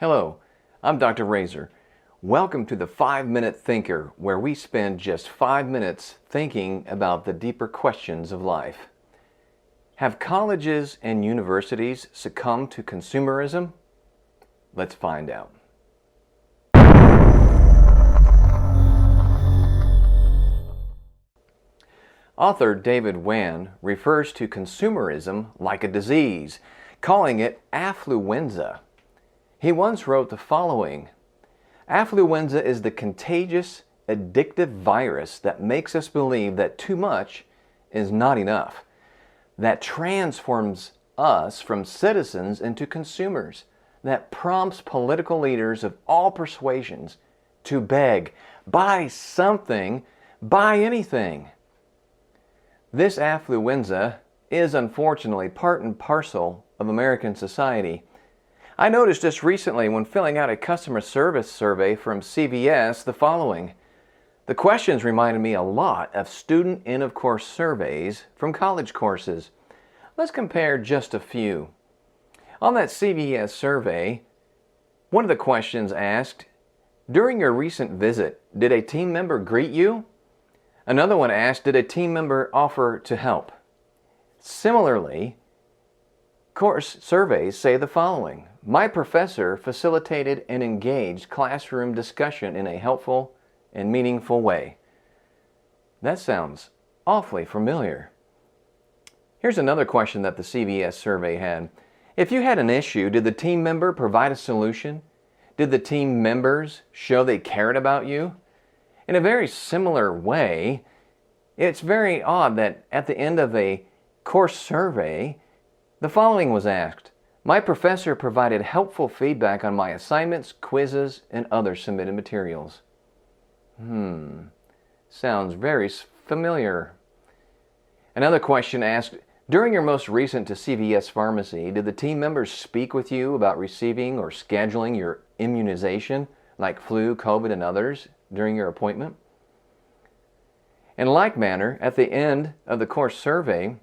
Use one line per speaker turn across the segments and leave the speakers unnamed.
Hello, I'm Dr. Razor. Welcome to the 5-Minute Thinker, where we spend just 5 minutes thinking about the deeper questions of life. Have colleges and universities succumbed to consumerism? Let's find out. Author David Wan refers to consumerism like a disease, calling it affluenza. He once wrote the following: "Affluenza is the contagious, addictive virus that makes us believe that too much is not enough, that transforms us from citizens into consumers, that prompts political leaders of all persuasions to beg, buy something, buy anything." This affluenza is unfortunately part and parcel of American society. I noticed just recently when filling out a customer service survey from CVS the following. The questions reminded me a lot of student end-of-course surveys from college courses. Let's compare just a few. On that CVS survey, one of the questions asked, "During your recent visit, did a team member greet you?" Another one asked, "Did a team member offer to help?" Similarly, course surveys say the following: "My professor facilitated and engaged classroom discussion in a helpful and meaningful way." That sounds awfully familiar. Here's another question that the CVS survey had. If you had an issue, did the team member provide a solution? Did the team members show they cared about you? In a very similar way, it's very odd that at the end of a course survey, the following was asked: "My professor provided helpful feedback on my assignments, quizzes, and other submitted materials." Sounds very familiar. Another question asked, "During your most recent to CVS pharmacy, did the team members speak with you about receiving or scheduling your immunization, like flu, COVID, and others, during your appointment?" In like manner, at the end of the course survey,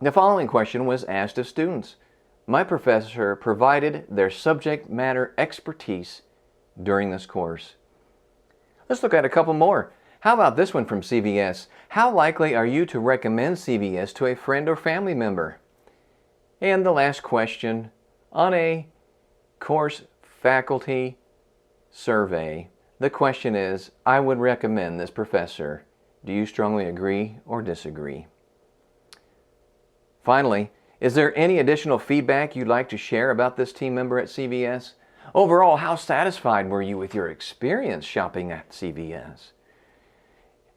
the following question was asked of students: "My professor provided their subject matter expertise during this course." Let's look at a couple more. How about this one from CVS? "How likely are you to recommend CVS to a friend or family member?" And the last question, on a course faculty survey, the question is, "I would recommend this professor. Do you strongly agree or disagree?" Finally, is there any additional feedback you'd like to share about this team member at CVS? Overall, how satisfied were you with your experience shopping at CVS?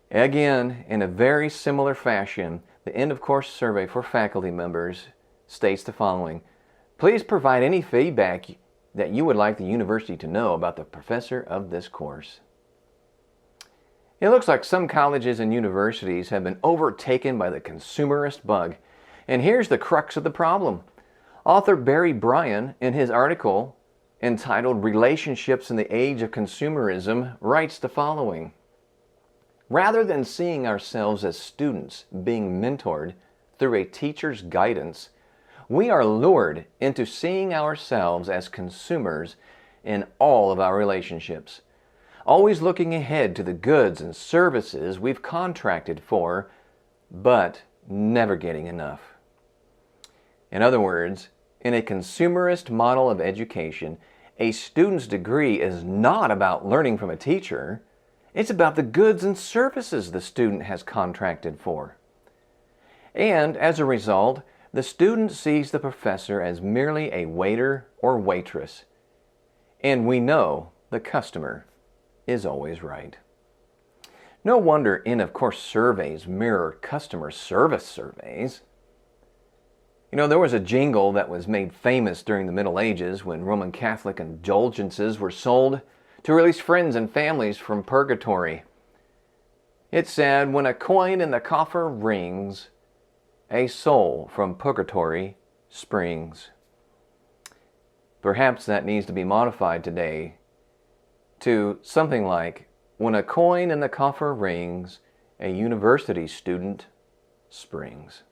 Again, in a very similar fashion, the end-of-course survey for faculty members states the following: "Please provide any feedback that you would like the university to know about the professor of this course." It looks like some colleges and universities have been overtaken by the consumerist bug. And here's the crux of the problem. Author Barry Bryan, in his article entitled "Relationships in the Age of Consumerism," writes the following: "Rather than seeing ourselves as students being mentored through a teacher's guidance, we are lured into seeing ourselves as consumers in all of our relationships, always looking ahead to the goods and services we've contracted for, but never getting enough." In other words, in a consumerist model of education, a student's degree is not about learning from a teacher. It's about the goods and services the student has contracted for. And as a result, the student sees the professor as merely a waiter or waitress. And we know the customer is always right. No wonder end-of-course surveys mirror customer service surveys. You know, there was a jingle that was made famous during the Middle Ages when Roman Catholic indulgences were sold to release friends and families from purgatory. It said, "When a coin in the coffer rings, a soul from purgatory springs." Perhaps that needs to be modified today to something like, "When a coin in the coffer rings, a university student springs."